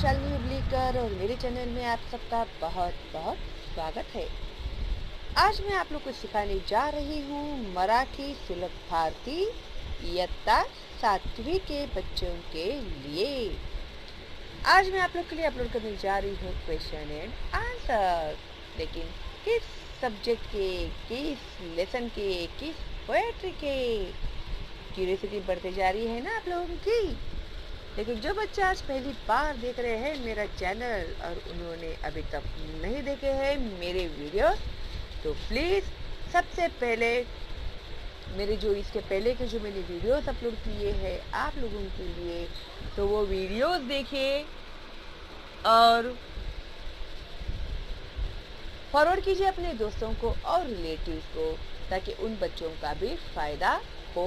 शालिनी हुबलीकर और मेरे चैनल में आप सबका बहुत बहुत स्वागत है। आज मैं आप लोग को सिखाने जा रही हूँ मराठी सुलभ भारती इयत्ता 7वीं के बच्चों के लिए। आज मैं आप लोग के लिए अपलोड करने जा रही हूँ क्वेश्चन एंड आंसर, लेकिन किस सब्जेक्ट के, किस लेसन के, किस पोएट्री के। क्यूरियोसिटी बढ़ते जा रही है ना आप लोगों की। लेकिन जो बच्चे आज पहली बार देख रहे हैं मेरा चैनल और उन्होंने अभी तक नहीं देखे हैं मेरे वीडियो, तो प्लीज़ सबसे पहले मेरे जो इसके पहले के जो मैंने वीडियोस अपलोड किए हैं आप लोगों के लिए, तो वो वीडियोस देखें और फॉरवर्ड कीजिए अपने दोस्तों को और रिलेटिव्स को, ताकि उन बच्चों का भी फ़ायदा हो।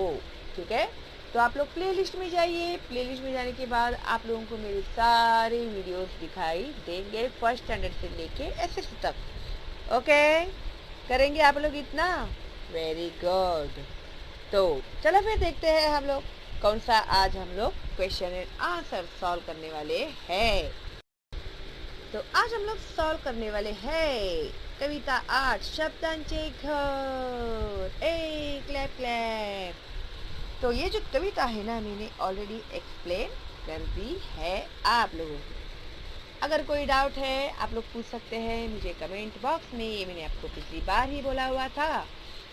ठीक है, तो आप लोग प्लेलिस्ट में जाइए। प्लेलिस्ट में जाने के बाद आप लोगों को मेरे सारे वीडियोस दिखाई देंगे, फर्स्ट स्टैंडर्ड से लेके एसएससी तक। ओके, करेंगे आप लोग इतना? Very good. तो चलो फिर देखते हैं हम लोग कौन सा आज हम लोग क्वेश्चन एंड आंसर सॉल्व करने वाले हैं। तो आज हम लोग सॉल्व करने वाले हैं कविता 8 शब्दांचे घर। ए क्लैप क्लैप। तो ये जो कविता है ना, मैंने ऑलरेडी एक्सप्लेन कर दी है आप लोगों को। अगर कोई डाउट है आप लोग पूछ सकते हैं मुझे कमेंट बॉक्स में, ये मैंने आपको पिछली बार ही बोला हुआ था।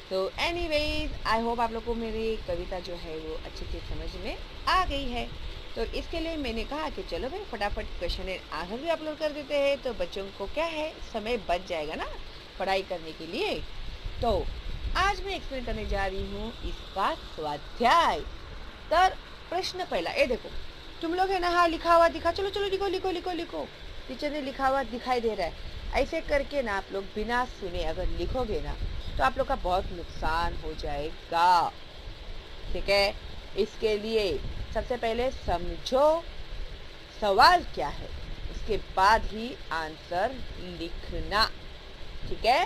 तो एनीवेज आई होप आप लोग को मेरी कविता जो है वो अच्छे से समझ में आ गई है। तो इसके लिए मैंने कहा कि चलो भाई फटाफट क्वेश्चन एंड आंसर भी अपलोड कर देते हैं, तो बच्चों को क्या है, समय बच जाएगा ना पढ़ाई करने के लिए। तो आज मैं एक्सप्लेन करने जा रही हूँ इसका स्वाध्याय। तर प्रश्न पहला, ये देखो तुम लोग है ना, हाँ लिखा हुआ दिखा, चलो चलो लिखो लिखो लिखो लिखो। टीचर ने लिखा हुआ दिखाई दे रहा है। ऐसे करके ना आप लोग बिना सुने अगर लिखोगे ना तो आप लोग का बहुत नुकसान हो जाएगा। ठीक है, इसके लिए सबसे पहले समझो सवाल क्या है, उसके बाद ही आंसर लिखना। ठीक है,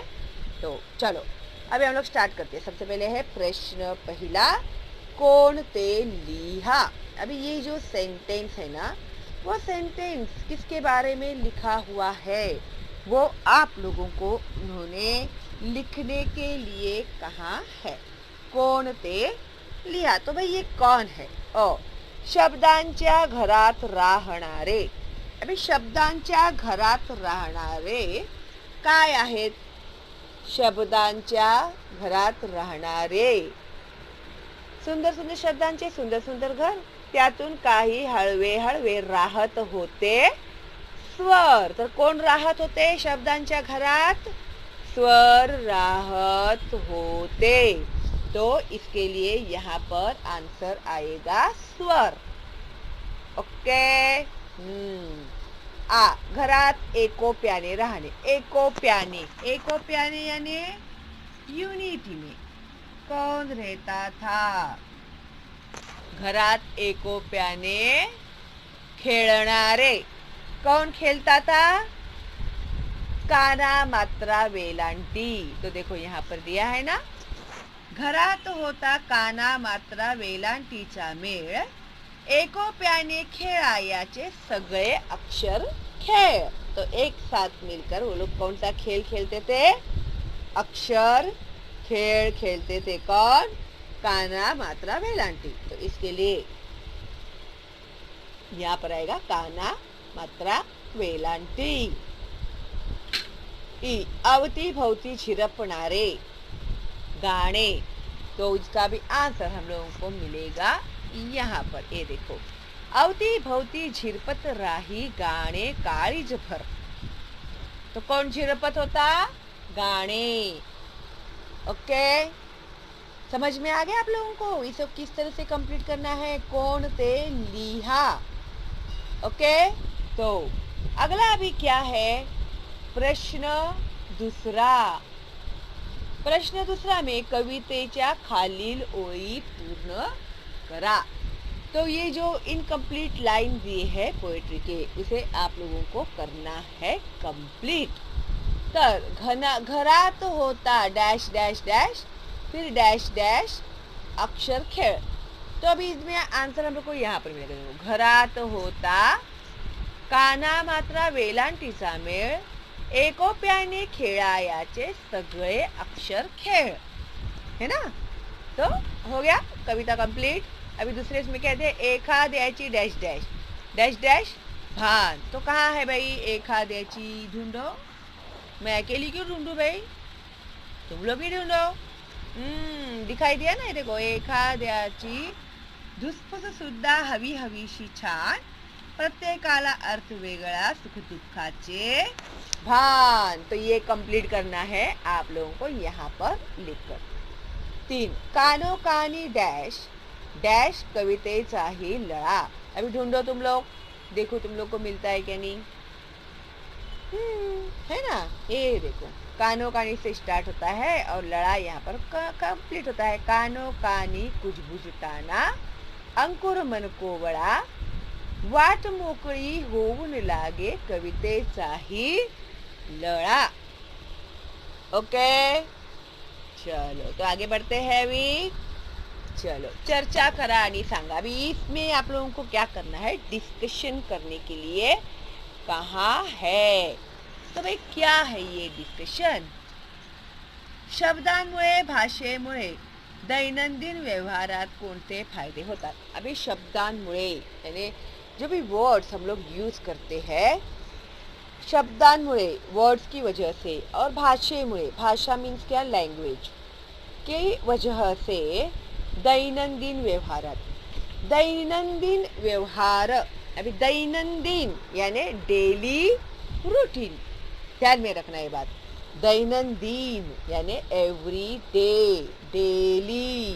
तो चलो अभी हम लोग स्टार्ट करते हैं। सबसे पहले है प्रश्न पहला, कौन ते लिहा। अभी ये जो सेंटेंस है ना, वो सेंटेंस किसके बारे में लिखा हुआ है, वो आप लोगों को उन्होंने लिखने के लिए कहा है। कौन ते लिहा, तो भाई ये कौन है? ओ, शब्दांच्या घरात राहणारे। अभी शब्दांच्या घरात राहणारे काय आहेत? शब्दांच्या घरात राहणारे सुंदर सुंदर शब्दांचे सुंदर सुंदर घर, त्यातून काही हळवे हळवे राहत होते स्वर। तर कोण राहत होते शब्दांच्या घरात? स्वर राहत होते। तो इसके लिए यहाँ पर आंसर आएगा स्वर। ओके। आ, घरात एकोप्याने राहणे। एकोप्याने, एकोप्याने यानी यूनिटी में कौन रहता था? घरात एकोप्याने खेळणारे। कौन खेलता था? काना मात्रा वेलांटी। तो देखो यहाँ पर दिया है ना, घरात होता काना मात्रा वेलांटीचा मेळ, एकोप्याने खेळायाचे सगळे अक्षर खेळ। तो एक साथ मिलकर वो लोग कौन सा खेल खेलते थे? अक्षर खेल खेलते थे। कौन? काना मात्रा वेलांटी। तो इसके लिए यहाँ पर आएगा काना मात्रा वेलांटी। ई, अवती भवती झिरपणारे गाने। तो इसका भी आंसर हम लोगों को मिलेगा यहाँ पर। ये देखो, अवती भवती झिरपत राही गाणे काळीज भर। तो कौन झिरपत होता? गाने। ओके, समझ में आ गया आप लोगों को इसे किस तरह से कंप्लीट करना है? कौन ते लिहा। ओके, तो अगला अभी क्या है? प्रश्न दूसरा। प्रश्न दूसरा में कवितेच्या खालील ओळी पूर्ण करा। तो ये जो इनकम्प्लीट लाइन दिए है पोएट्री के, उसे आप लोगों को करना है कंप्लीट। तर घरात होता डैश डैश डैश, फिर डैश डैश अक्षर खेळ। तो अभी इसमें आंसर हम लोग को यहाँ पर मिलेगा। घरात होता काना मात्रा वेलांटीचा मेळ, एकोप्याने खेळायाचे सगळे अक्षर खेळ, है ना। तो हो गया कविता कंप्लीट। अभी दूसरे इसमें कहते हैं एखाद्याची डैश डैश डैश डैश भान। तो कहाँ है भाई एखाद्याची, ढूंढो। मैं अकेली क्यों ढूंढूं भाई, तुम लोग ही ढूंढो। दिखाई दिया ना, देखो एखाद्याची धुसफूस सुद्धा हवी हवीशी छान, प्रत्येकाला अर्थ वेगळा सुखदुःखाचे भान। तो ये कंप्लीट करना है आप लोगों को यहाँ पर लिखकर। 3 कानोकानी डैश डैश कवितेचाही लळा। अभी ढूंढो तुम लोग, देखो तुम लोग को मिलता है क्या नहीं। है ना, ये देखो कानो कानी से स्टार्ट होता है और लड़ा यहाँ पर कंप्लीट होता है। कानो कानी कुछ बुजताना, अंकुर मन कोवळा, वाट मोकळी होऊन लागे कवितेचाही लळा। ओके चलो, तो आगे बढ़ते हैं अभी। चलो चर्चा करा आणि सांगा। अभी इसमें आप लोगों को क्या करना है, डिस्कशन करने के लिए कहा है। तो भाई क्या है ये डिस्कशन। शब्दांमुळे भाषेमुळे दैनंदिन व्यवहारात कोणते फायदे होतात। अभी शब्दांमुळे यानी जो भी वर्ड्स हम लोग यूज करते हैं, शब्दांमुळे वर्ड्स की वजह से, और भाषेमुळे, भाषा मीन्स क्या, लैंग्वेज की वजह से दैनंदिन व्यवहारात, दैनंदिन व्यवहार, अभी दैनंदिन यानी डेली रूटीन, ध्यान में रखना ये बात। दैनंदिन यानी एवरी डे, डेली,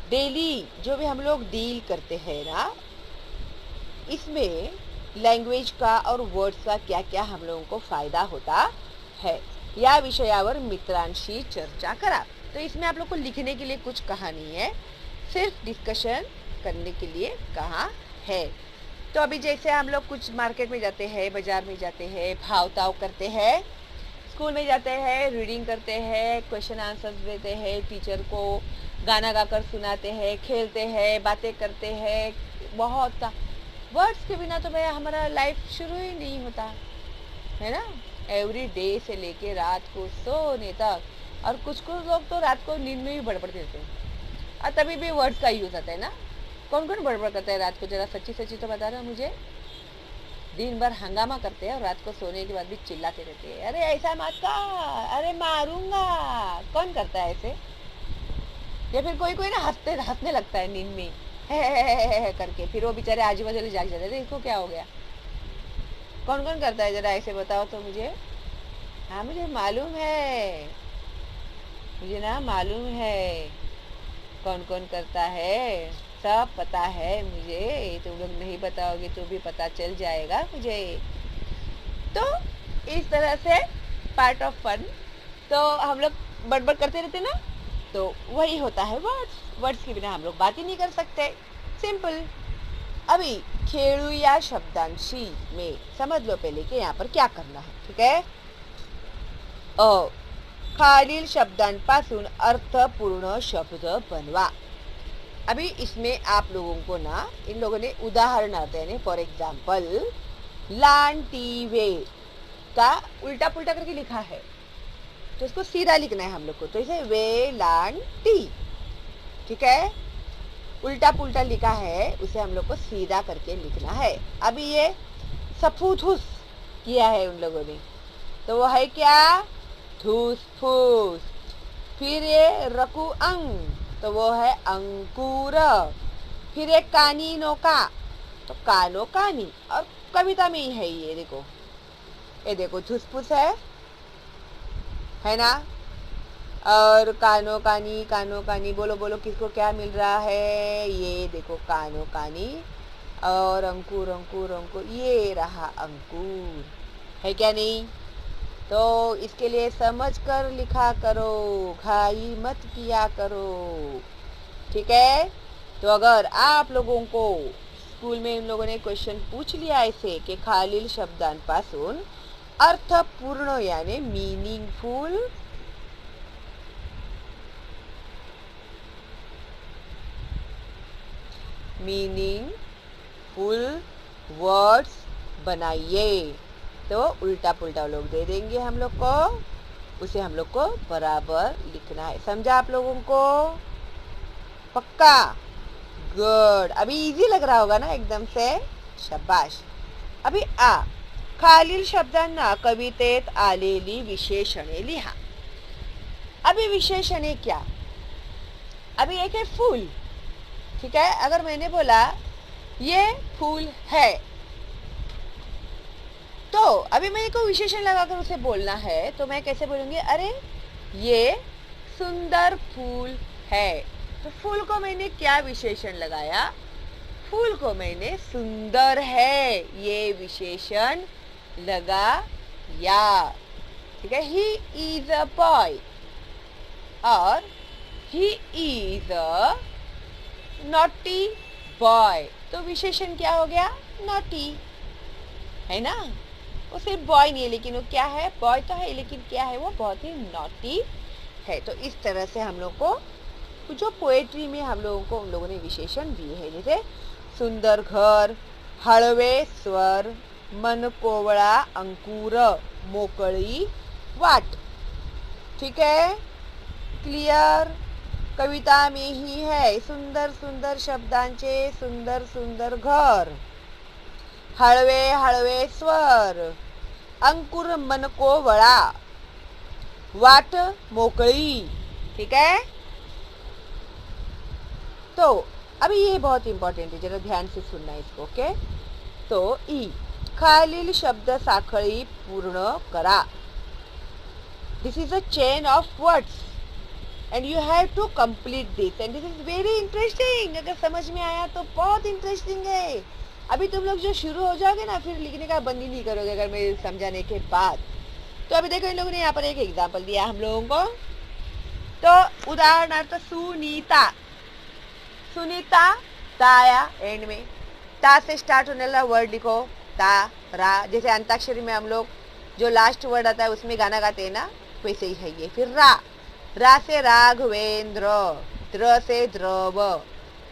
डेली जो भी हम लोग डील करते हैं ना, इसमें लैंग्वेज का और वर्ड्स का क्या क्या हम लोगों को फायदा होता है, या विषयावर मित्रांशी चर्चा करा। तो इसमें आप लोग को लिखने के लिए कुछ कहा नहीं है, सिर्फ डिस्कशन करने के लिए कहा है। तो अभी जैसे हम लोग कुछ मार्केट में जाते हैं, बाजार में जाते हैं, भाव ताव करते हैं, स्कूल में जाते हैं, रीडिंग करते हैं, क्वेश्चन आंसर्स देते हैं, टीचर को गाना गाकर सुनाते हैं, खेलते हैं, बातें करते हैं, बहुत वर्ड्स के बिना तो भैया हमारा लाइफ शुरू ही नहीं होता है ना। एवरी डे से लेके रात को सोने तक, और कुछ लोग तो रात को नींद में भी बड़बड़ देते हैं, और तभी भी वर्ड्स का यूज आता है ना। कौन कौन बड़बड़ करता है रात को, जरा सच्ची सच्ची तो बता रहा मुझे। दिन भर हंगामा करते हैं और रात को सोने के बाद भी चिल्लाते रहते हैं, अरे ऐसा मत कर, अरे मारूंगा। कौन करता है ऐसे। या फिर कोई कोई ना हंसने लगता है नींद में, है करके, फिर वो बेचारे आजू बाजू जाग जाते हैं, इसको क्या हो गया। कौन कौन करता है, जरा ऐसे बताओ तो मुझे। हाँ मुझे मालूम है, मुझे ना मालूम है कौन कौन करता है, सब पता है मुझे। तुम लोग नहीं बताओगे तो भी पता चल जाएगा मुझे। तो इस तरह से पार्ट ऑफ फन, तो हम लोग बड़बड़ करते रहते ना, तो वही होता है वर्ड्स। वर्ड्स के बिना हम लोग बात ही नहीं कर सकते, सिंपल। अभी खेळू या शब्दांशी में समझ लो पहले कि यहाँ पर क्या करना है, ठीक है। खालील शब्दांपासून अर्थपूर्ण शब्द बनवा। अभी इसमें आप लोगों को ना, इन लोगों ने उदाहरण आते हैं, फॉर एग्जाम्पल लांटीवे का उल्टा पुल्टा करके लिखा है, तो इसको सीधा लिखना है हम लोग को। तो इसे वे लांटी, ठीक है, उल्टा पुल्टा लिखा है, उसे हम लोग को सीधा करके लिखना है। अभी ये सफूथुस किया है उन लोगों ने, तो वो है क्या, धूस फूस। फिर ये रकु अंग, तो वो है अंकुर। फिर एक कानी नौका, तो कानो कानी, और कविता में ही है ये देखो, ये देखो धुसफुस है ना। और कानो कानी बोलो बोलो किसको क्या मिल रहा है, ये देखो कानो कानी, और अंकुर अंकुर अंकुर, ये रहा अंकुर, है क्या नहीं। तो इसके लिए समझ कर लिखा करो, घाई मत किया करो, ठीक है। तो अगर आप लोगों को स्कूल में इन लोगों ने क्वेश्चन पूछ लिया ऐसे कि खालील शब्दांपासून अर्थपूर्ण यानी मीनिंगफुल फुल वर्ड्स बनाइए। तो उल्टा पुल्टा लोग दे देंगे हम लोग को, उसे हम लोग को बराबर लिखना है। समझा आप लोगों को? पक्का? गुड। अभी इजी लग रहा होगा ना एकदम से? शाबाश। अभी आ, खालील शब्दांना कवितेत आलेली विशेषणे लिहा। अभी विशेषणे क्या? अभी एक है फूल, ठीक है। अगर मैंने बोला ये फूल है, तो अभी मेरे को विशेषण लगाकर उसे बोलना है, तो मैं कैसे बोलूंगी? अरे ये सुंदर फूल है। तो फूल को मैंने क्या विशेषण लगाया? फूल को मैंने सुंदर है ये विशेषण लगाया, ठीक है। ही इज अ बॉय और he is a naughty boy. तो विशेषण क्या हो गया? नॉटी, है ना। वो सिर्फ बॉय नहीं है, लेकिन वो क्या है? बॉय तो है, लेकिन क्या है? वो बहुत ही नॉटी है। तो इस तरह से हम लोग को जो पोएट्री में हम लोगों को उन लोगों ने विशेषण दिए हैं, जैसे सुंदर घर, हळवे स्वर, मन कोवळा अंकुर, मोकळी वाट, ठीक है। क्लियर? कविता में ही है सुंदर सुंदर शब्दांचे सुंदर सुंदर घर, हळवे हळवे स्वर, अंकुर मन कोवळा, वाट मोकळी, ठीक है। तो अभी ये बहुत इंपॉर्टेंट है, जरा ध्यान से सुनना इसको, ओके। तो ई, खालील शब्द साखळी पूर्ण करा। This is a chain of words and you have to complete this and this is very interesting। अगर समझ में आया तो बहुत इंटरेस्टिंग है। अभी तुम लोग जो शुरू हो जाओगे ना, फिर लिखने का बंद ही नहीं करोगे अगर मेरे समझाने के बाद। तो अभी देखो, इन लोगों ने यहाँ पर एक एग्जाम्पल दिया हम लोगों को। तो उदाहरणार्थ सुनीता, सुनीता ता आया एंड में, ता से स्टार्ट होने वाला वर्ड लिखो, ता रा। जैसे अंताक्षरी में हम लोग जो लास्ट वर्ड आता है उसमें गाना गाते हैं ना, वैसे ही है ये। फिर रा, रा से राघवेंद्र, द्र से द्रव,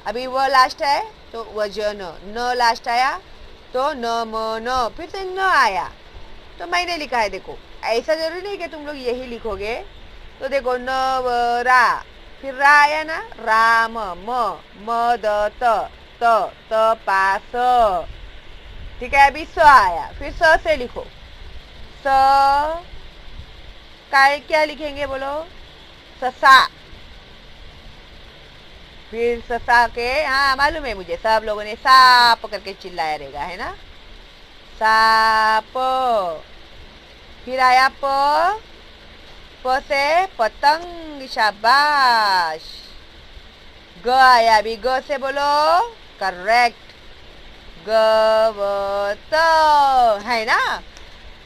अभी वो लास्ट है तो वजन, न लास्ट आया तो न म न, फिर से न आया तो मैंने लिखा है। देखो ऐसा जरूरी नहीं कि तुम लोग यही लिखोगे। तो देखो न व रा, फिर रा आया ना, राम, म द त पास, ठीक है। अभी स आया, फिर स से लिखो, स क्या लिखेंगे बोलो? ससा। फिर ससा के, हाँ मालूम है मुझे, सब लोगों ने साप करके चिल्लाया रहेगा, है ना। साप। फिर आया प, प से पतंग, शाबाश। ग आया, अभी ग से बोलो, करेक्ट, गवत, है ना।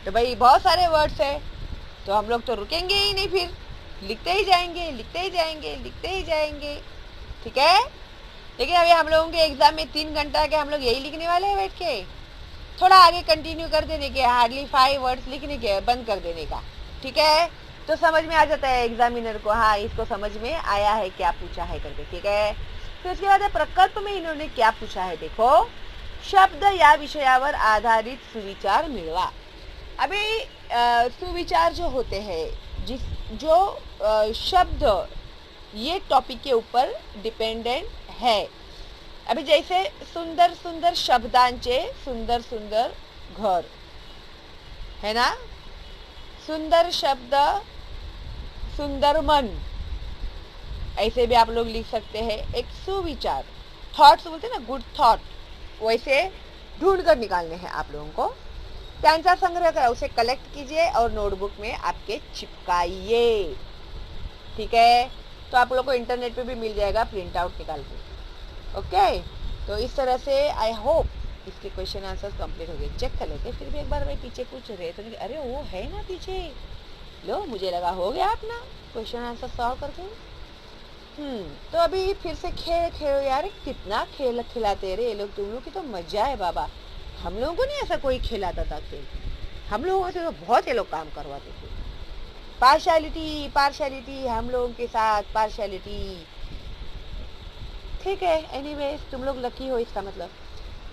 तो भाई बहुत सारे वर्ड्स है, तो हम लोग तो रुकेंगे ही नहीं, फिर लिखते ही जाएंगे, लिखते ही जाएंगे, लिखते ही जाएंगे, ठीक है। लेकिन अभी हम लोगों के एग्जाम में 3 घंटा के हम लोग यही लिखने वाले हैं बैठ के। थोड़ा आगे कंटिन्यू कर देने के, हार्डली 5 वर्ड्स लिखने के, बंद कर देने का, ठीक है। तो समझ में आ जाता है एग्जामिनर को, हाँ इसको समझ में आया है क्या पूछा है करके, ठीक है। फिर उसके बाद प्रकल्प में इन्होंने क्या पूछा है, देखो, शब्द या विषयावर आधारित सुविचार मिलवा। अभी सुविचार जो होते हैं, जिस जो शब्द ये टॉपिक के ऊपर डिपेंडेंट है। अभी जैसे सुंदर सुंदर शब्दांचे सुंदर सुंदर घर, है ना। सुंदर शब्द सुंदर मन, ऐसे भी आप लोग लिख सकते हैं। एक सुविचार, थॉट्स बोलते हैं ना, गुड थॉट, वैसे ढूंढ कर निकालने हैं आप लोगों को। त्यांचा संग्रह करा, उसे कलेक्ट कीजिए और नोटबुक में आपके चिपकाइए, ठीक है। तो आप लोग को इंटरनेट पे भी मिल जाएगा प्रिंट आउट निकाल के, ओके। तो इस तरह से आई होप इसके क्वेश्चन आंसर कंप्लीट हो गए। चेक कर लेते फिर भी एक बार, भाई पीछे कुछ रहे तो नहीं, अरे वो है ना पीछे, लो मुझे लगा हो गया अपना क्वेश्चन आंसर सॉल्व करके। तो अभी फिर से खेल खेलो यार, कितना खेल खिलाते रहे ये लोग, तुम लोग की तो मजा है बाबा। हम लोगों को नहीं ऐसा कोई खिलाता था खेल, हम लोगों से तो बहुत ये लोग काम करवाते थे। पार्शियलिटी, पार्शियलिटी, हम लोगों के साथ पार्शियलिटी, ठीक है। एनीवेज तुम लोग लकी हो इसका मतलब।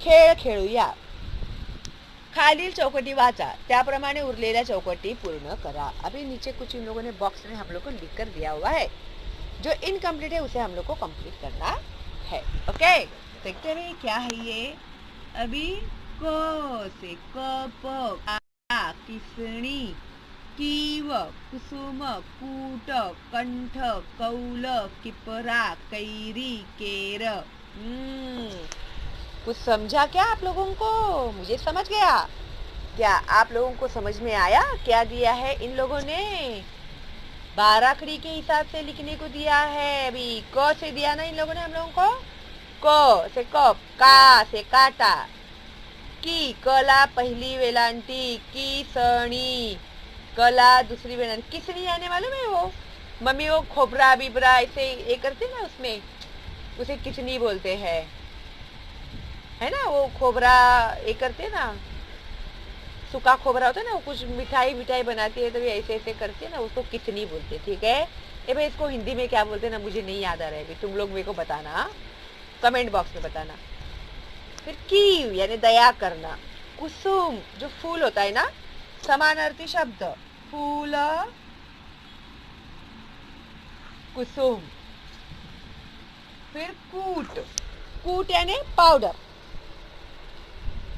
खेळ खेळूया. खालील चौकटी वाचा, त्याप्रमाणे उरलेल्या चौकटी पूर्ण करा. अभी नीचे कुछ इन लोगों ने बॉक्स में हम लोग को लिख कर दिया हुआ है, जो इनकम्प्लीट है उसे हम लोग को कंप्लीट करना है. ओके, देखते हैं क्या है ये. अभी क से कप, का किसणी, कीव, कुसुम, कूट, कंठ, कौल, किपरा, कैरी, केर. कुछ समझा क्या आप लोगों को? मुझे समझ गया. क्या आप लोगों को समझ में आया क्या दिया है इन लोगों ने? बाराखड़ी के हिसाब से लिखने को दिया है. अभी क से दिया ना इन लोगों ने हम लोगों को. क से कप, का से काटा, की कला पहली वेलांटी, की सणी कला दूसरी वेलांटी. किसनी आने मालूम है वो? मम्मी वो खोपरा बिबरा ऐसे ये करते ना, उसमें उसे किचनी बोलते हैं, है ना. वो खोबरा ये करते ना, सूखा खोबरा होता है ना, वो कुछ मिठाई मिठाई बनाती है तो भी ऐसे ऐसे करते हैं ना, उसको किचनी बोलते. ठीक है. ये भाई इसको हिंदी में क्या बोलते हैं ना, मुझे नहीं याद आ रहा है. तुम लोग मेरे को बताना, कमेंट बॉक्स में बताना. फिर कीव यानी दया करना. कुसुम जो फूल होता है ना, समानार्थी शब्द, फूल कुसुम. फिर कूट, कूट यानी पाउडर.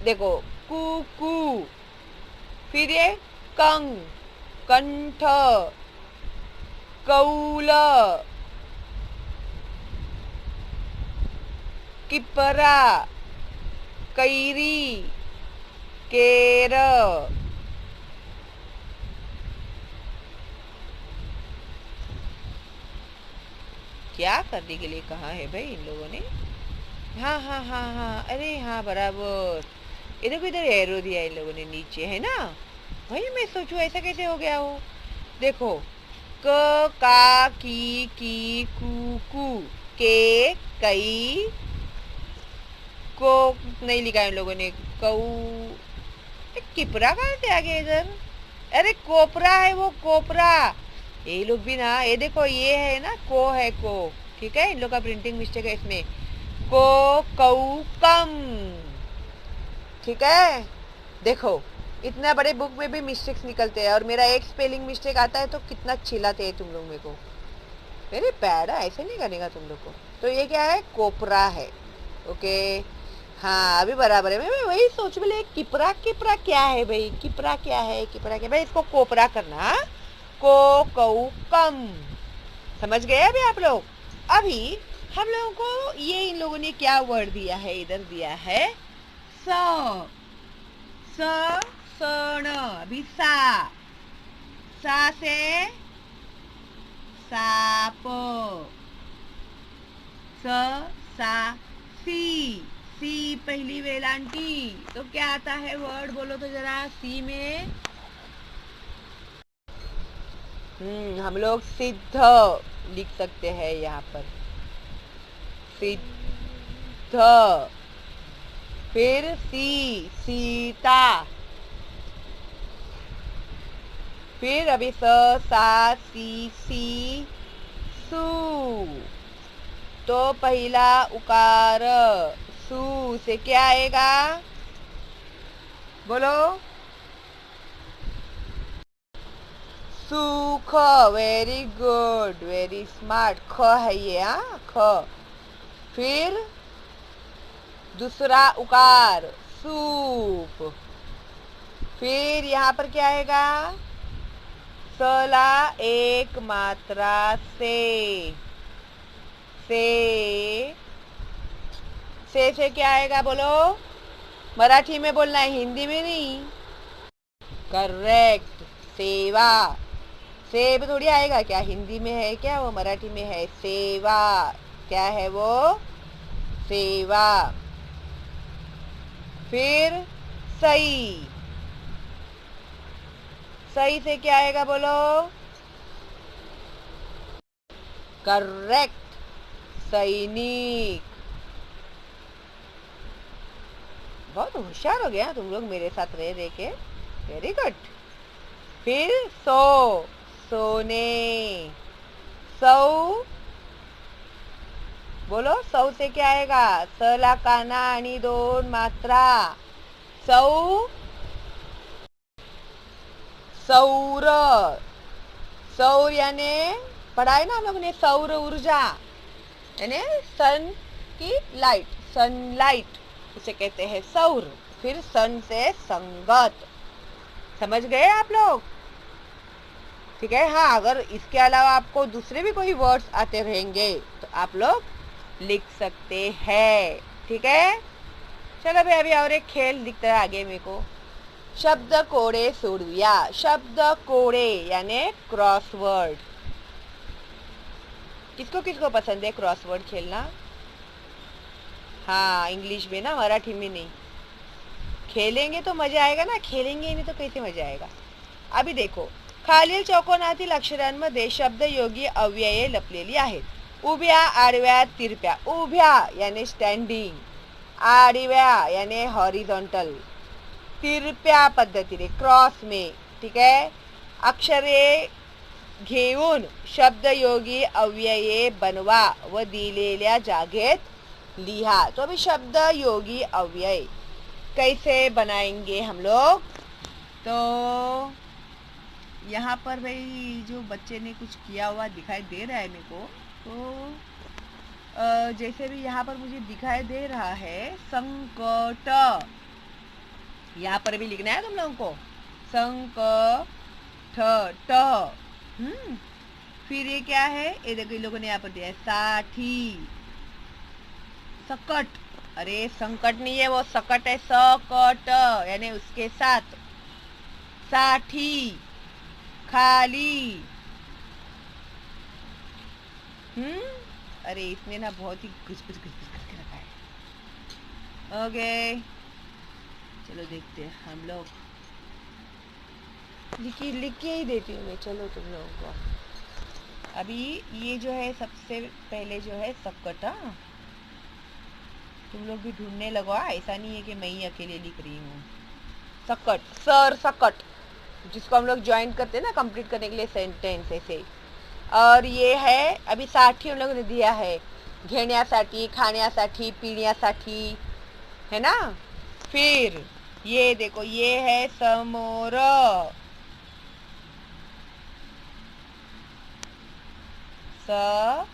देखो कू. फिर ये कंग, कंठ, कौल, किपरा, कैरी, केर. क्या करने के लिए कहा है भाई इन लोगों ने? हाँ हाँ हाँ हाँ, अरे हाँ बराबर. ये देखो इधर एरो दिया इन लोगों ने नीचे, है ना. भाई मैं सोचूं ऐसा कैसे हो गया हो. देखो क का की कू, के कई, को नहीं लिखा इन लोगों ने. कऊ, किपरा कहाँ से आ गया इधर? अरे कोपरा है वो, कोपरा. ये लोग भी ना, ये देखो ये है ना, को है को. ठीक है, इन लोग का प्रिंटिंग मिस्टेक है इसमें. को कऊ कम. ठीक है. देखो इतना बड़े बुक में भी मिस्टेक्स निकलते हैं, और मेरा एक स्पेलिंग मिस्टेक आता है तो कितना चिल्लाते हैं तुम लोग मेरे को. वेरी बैड है, ऐसे नहीं करेगा तुम लोग को. तो ये क्या है? कोपरा है. ओके, हाँ अभी बराबर है. मैं वही सोच बोले किपरा, किपरा क्या है भाई? किपरा क्या है? किपरा क्या भाई? इसको कोपरा करना. को कऊ कम. समझ गए अभी आप लोग? अभी हम लोगों को ये इन लोगों ने क्या वर्ड दिया है? इधर दिया है स, सण. अभी सा से साप. सा सी पहली वेलांटी. तो क्या आता है वर्ड? बोलो तो जरा. सी में हम लोग सिद्ध लिख सकते हैं यहाँ पर. सिद्ध. फिर सीता. फिर अभी सा सी सू. तो पहला उकार सू से क्या आएगा? बोलो. सुख. Very good, very smart. ख है ये. हाँ ख. फिर दूसरा उकार सूप. फिर यहाँ पर क्या आएगा? सला एक मात्रा से. से क्या आएगा? बोलो. मराठी में बोलना है, हिंदी में नहीं. करेक्ट. सेवा. सेब थोड़ी आएगा क्या? हिंदी में है क्या वो? मराठी में है. सेवा. क्या है वो? सेवा. फिर सही. सही से क्या आएगा? बोलो. करेक्ट. सैनिक. बहुत होशियार हो गया तुम लोग मेरे साथ रह रह के. Very good. फिर सोने. सौ बोलो, सौ से क्या आएगा? स ला काना आणि दोन मात्रा, सौ, सौर। सौर यानी पढ़ा है ना हम लोगों ने, सौर ऊर्जा यानी सन की लाइट, सनलाइट, उसे कहते हैं सौर। फिर सन से संगत, समझ गए आप लोग? ठीक है। हाँ, अगर इसके अलावा आपको दूसरे भी कोई वर्ड्स आते रहेंगे तो आप लोग लिख सकते हैं। ठीक है, चलो भाई, अभी और एक खेल दिखता है आगे मेरे को। शब्द कोड़े सोडूया। शब्द कोड़े यानी क्रॉसवर्ड। किसको किसको पसंद है क्रॉसवर्ड खेलना? हाँ, इंग्लिश में ना, मराठी में नहीं। खेलेंगे तो मजा आएगा ना, खेलेंगे नहीं तो कैसे मजा आएगा? अभी देखो, खालील चौकोनातील अक्षरांमध्ये शब्दयोगी अव्यये लपलेली आहेत. उभ्या, आडव्या, तिरप्या. उभ्या यानी स्टँडिंग, आडव्या यानी हॉरिझॉन्टल, तिरप्या पद्धतीने क्रॉस में. ठीक है, अक्षरे घेऊन शब्दयोगी अव्यये बनवा व दिलेल्या जागेत लिहा. तो अभी शब्दयोगी अव्यय कैसे बनाएंगे हम लोग? तो यहाँ पर भाई जो बच्चे ने कुछ किया हुआ दिखाई दे रहा है मेरे को, तो जैसे भी यहाँ पर मुझे दिखाई दे रहा है संकट, यहाँ पर भी लिखना है तुम लोगों को, संकट ट। फिर ये क्या है? ये देखो, इन लोगों ने यहाँ पर दिया है साठी, सकट। अरे संकट नहीं है, वो सकट है, सकट यानी उसके साथ, साठी, खाली। अरे इसने ना बहुत ही घुस करके रखा है। ओके, चलो देखते हैं हम लोग। लिख के ही देती हूँ मैं, चलो तुम लोगों को। अभी ये जो है सबसे पहले जो है सकट। हाँ, तुम लोग भी ढूंढने लगो, ऐसा नहीं है कि मैं ही अकेले लिख रही हूँ। सकट, सर सकट, जिसको हम लोग ज्वाइन करते हैं ना कंप्लीट करने के लिए सेंटेंस ऐसे। और ये है अभी साठी उन लोगों ने दिया है, घेण्यासाठी, खाण्यासाठी, पिण्यासाठी, है ना। फिर ये देखो, ये है समोर, समोर,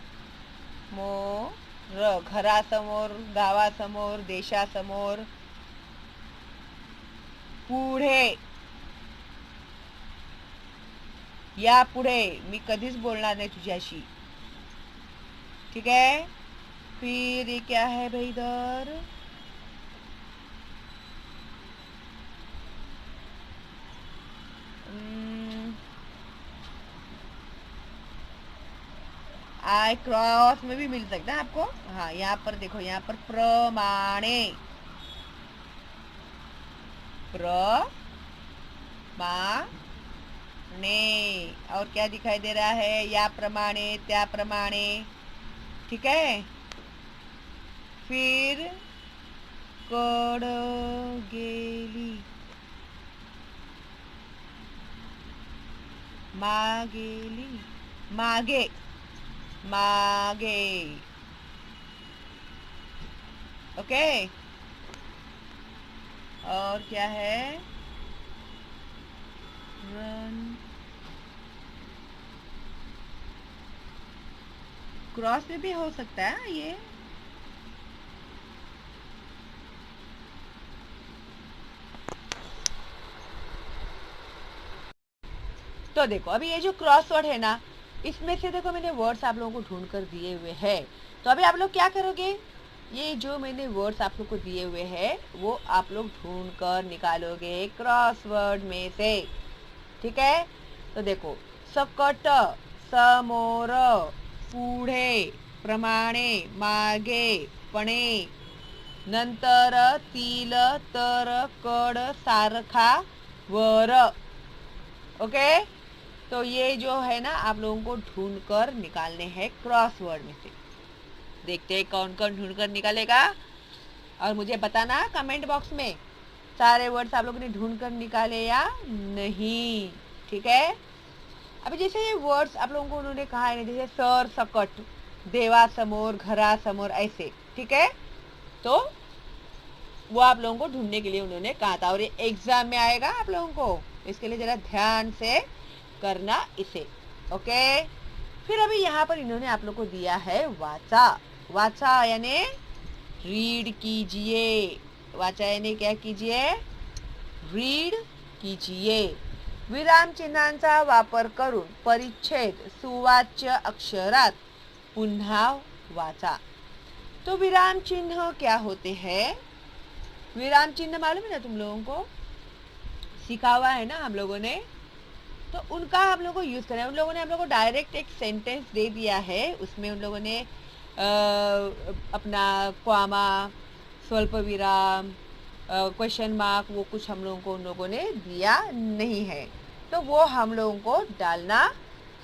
घरासमोर, गावासमोर, देशासमोर. पुढे, या पुढे मी कधीच बोलणार नाही तुझ्याशी. ठीक है, फिर ये क्या है भाई इधर? आई क्रॉस में भी मिल सकता है आपको. हाँ, यहाँ पर देखो, यहाँ पर प्रमाणे, प्रमाणे. और क्या दिखाई दे रहा है? या प्रमाणे, त्या प्रमाणे. ठीक है, फिर कड गेली, मागेली, मागे, मागे. ओके, और क्या है? रन, क्रॉस में भी हो सकता है ये. तो देखो, अभी ये जो क्रॉसवर्ड है ना, इसमें से देखो मैंने वर्ड्स आप लोगों को ढूंढ कर दिए हुए हैं. तो अभी आप लोग क्या करोगे? ये जो मैंने वर्ड्स आप लोग को दिए हुए हैं वो आप लोग ढूंढ कर निकालोगे क्रॉसवर्ड में से. ठीक है, तो देखो, सकट, समोर, पुढे, प्रमाणे, मागे, पणे, नंतर, तील, तर, कड, सारखा, वर. ओके, तो ये जो है ना आप लोगों को ढूंढ कर निकालने हैं क्रॉसवर्ड में से. देखते हैं कौन कौन ढूंढ कर निकालेगा, और मुझे बताना कमेंट बॉक्स में सारे वर्ड्स आप लोगों ने ढूंढ कर निकाले या नहीं. ठीक है, अभी जैसे ये वर्ड्स आप लोगों को उन्होंने कहा है, जैसे सर सकट, देवासमोर, घरासमोर, ऐसे, ठीक है। तो वो आप लोगों को ढूंढने के लिए उन्होंने कहा था और ये एग्जाम में आएगा आप लोगों को, इसके लिए जरा ध्यान से करना इसे, ओके। फिर अभी यहाँ पर इन्होंने आप लोग को दिया है वाचा। वाचा यानी रीड कीजिए। वाचा यानी क्या कीजिए? रीड कीजिए। विराम चिन्हांचा वापर करून परिच्छेद सुवाच्य अक्षरात पुन्हा वाचा। तो विराम चिन्ह क्या होते हैं? विराम चिन्ह मालूम है ना तुम लोगों को, सीखा हुआ है ना हम लोगों ने, तो उनका हम लोगों को यूज करना है। उन लोगों ने हम लोग को डायरेक्ट एक सेंटेंस दे दिया है, उसमें उन लोगों ने अपना क्वामा, स्वल्प विराम, क्वेश्चन मार्क, वो कुछ हम लोगों को उन लोगों ने दिया नहीं है, तो वो हम लोगों को डालना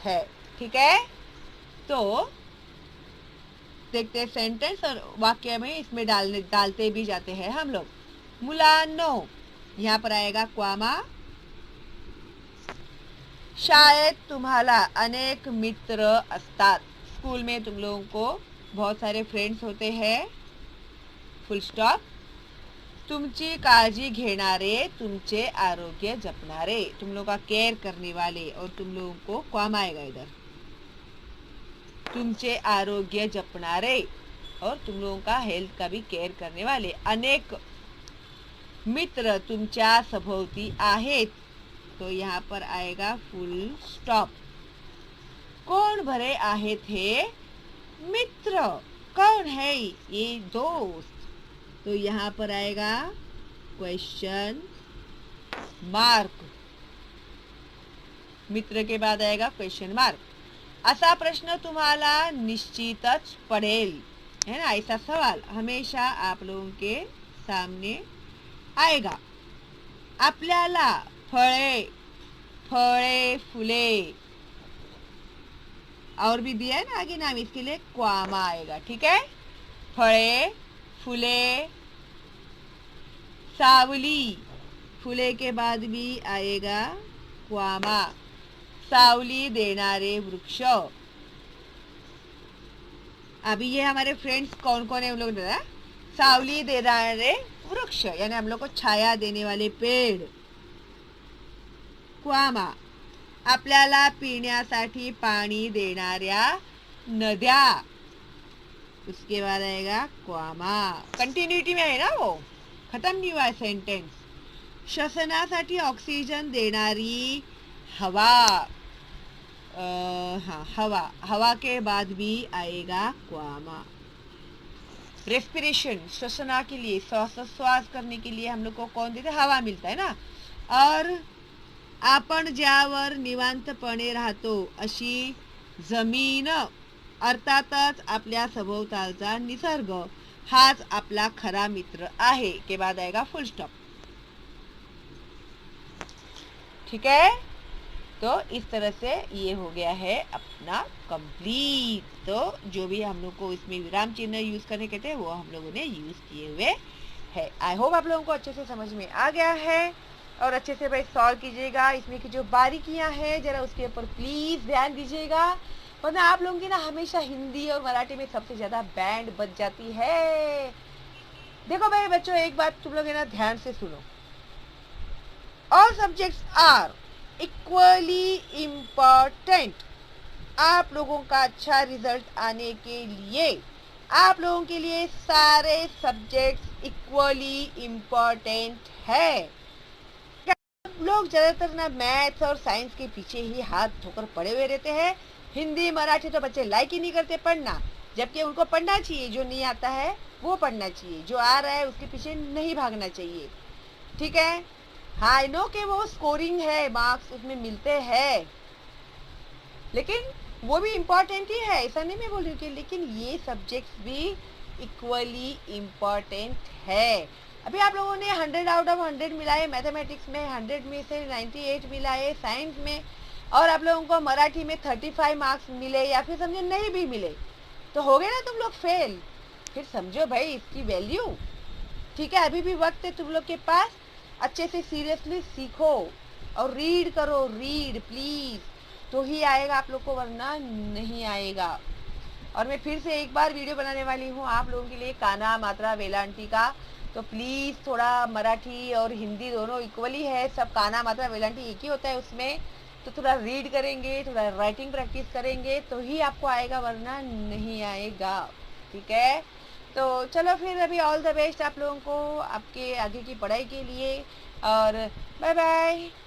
है, ठीक है। तो देखते हैं सेंटेंस और वाक्य में इसमें डालते भी जाते हैं हम लोग। मुलांनो, यहाँ पर आएगा क्वामा। शायद तुम्हाला अनेक मित्र असतात। स्कूल में तुम लोगों को बहुत सारे फ्रेंड्स होते हैं, फुल स्टॉप। तुमची काळजी घेणारे, तुमचे आरोग्य जपणारे, तुम लोगों का केयर करने वाले, और तुम लोगों को क्वाम आएगा इधर, तुमचे आरोग्य जपणारे और तुम लोगों का हेल्थ का भी केयर करने वाले। अनेक मित्र तुमच्या सभोवती आहेत, तो यहाँ पर आएगा फुल स्टॉप। कौन भरे आहेत हे? मित्र। कौन है ये? दोस्त। तो यहाँ पर आएगा क्वेश्चन मार्क, मित्र के बाद आएगा क्वेश्चन मार्क। असा प्रश्न तुम्हाला निश्चितच पडेल, है ना, ऐसा सवाल हमेशा आप लोगों के सामने आएगा। आपल्याला फळे, फळे, फुले, और भी दिया है ना आगे नाम, इसके लिए क्वामा आएगा, ठीक है। फळे, फुले, सावली, फुले के बाद भी आएगा क्वामा। सावली देनारे वृक्ष। अभी ये हमारे फ्रेंड्स कौन कौन है उन लोग बताया। सावली देनारे वृक्ष यानी हम लोग को छाया देने वाले पेड़। क्वामा, आपल्याला पिण्यासाठी पाणी देणाऱ्या नद्या। उसके बाद आएगा क्वामा। कंटिन्यूटी में है ना, वो खत्म नहीं हुआ सेंटेंस। श्वसनासाठी ऑक्सीजन देणारी हवा। हाँ, हवा, हवा के बाद भी आएगा क्वामा। रेस्पिरेशन, श्वसना के लिए, श्वास करने के लिए हम लोग को कौन देते? हवा मिलता है ना। और आपण ज्यावर निवांतपणे राहतो अशी जमीन, अर्थातच आपल्या सभोवतालचा निसर्ग हाच आपला खरा मित्र आहे, के बाद आएगा फुल स्टॉप, ठीक है। तो इस तरह से ये हो गया है अपना कंप्लीट। तो जो भी हम लोग को इसमें विराम चिन्ह यूज करने कहते हैं वो हम लोगों ने यूज किए हुए है। आई होप आप लोगों को अच्छे से समझ में आ गया है, और अच्छे से भाई सॉल्व कीजिएगा। इसमें की जो बारीकियां हैं जरा उसके ऊपर प्लीज ध्यान दीजिएगा, वरना आप लोगों की ना हमेशा हिंदी और मराठी में सबसे ज्यादा बैंड बज जाती है। देखो भाई बच्चों, एक बात तुम लोग है ना ध्यान से सुनो। All subjects are equally important. आप लोगों का अच्छा रिजल्ट आने के लिए आप लोगों के लिए सारे सब्जेक्ट्स इक्वली इम्पोर्टेंट है। लोग ज्यादातर ना मैथ्स और साइंस के पीछे ही हाथ धोकर पड़े हुए रहते हैं। हिंदी मराठी तो बच्चे लाइक ही नहीं करते पढ़ना, जबकि उनको पढ़ना चाहिए। जो नहीं आता है वो पढ़ना चाहिए, जो आ रहा है उसके पीछे नहीं भागना चाहिए, ठीक है। हाँ, आई नो कि वो स्कोरिंग है, मार्क्स उसमें मिलते हैं, लेकिन वो भी इम्पोर्टेंट ही है, ऐसा नहीं मैं बोल रही हूँ, लेकिन ये सब्जेक्ट्स भी इक्वली इम्पोर्टेंट है। अभी आप लोगों ने 100 आउट ऑफ 100 मिला है मैथमेटिक्स में, 100 में से 98 मिला है साइंस में, और आप लोगों को मराठी में 35 मार्क्स मिले या फिर समझो नहीं भी मिले, तो हो गए ना तुम लोग फेल। फिर समझो भाई इसकी वैल्यू, ठीक है। अभी भी वक्त है तुम लोग के पास, अच्छे से सीरियसली सीखो और रीड करो, रीड प्लीज, तो ही आएगा आप लोग को, वरना नहीं आएगा। और मैं फिर से एक बार वीडियो बनाने वाली हूँ आप लोगों के लिए काना मात्रा वेलांटी का। तो प्लीज़ थोड़ा मराठी और हिंदी दोनों इक्वली है, सब काना मात्रा वेलांटी एक ही होता है उसमें। तो थोड़ा रीड करेंगे, थोड़ा राइटिंग प्रैक्टिस करेंगे तो ही आपको आएगा, वरना नहीं आएगा। ठीक है, तो चलो फिर अभी ऑल द बेस्ट आप लोगों को आपके आगे की पढ़ाई के लिए, और बाय बाय।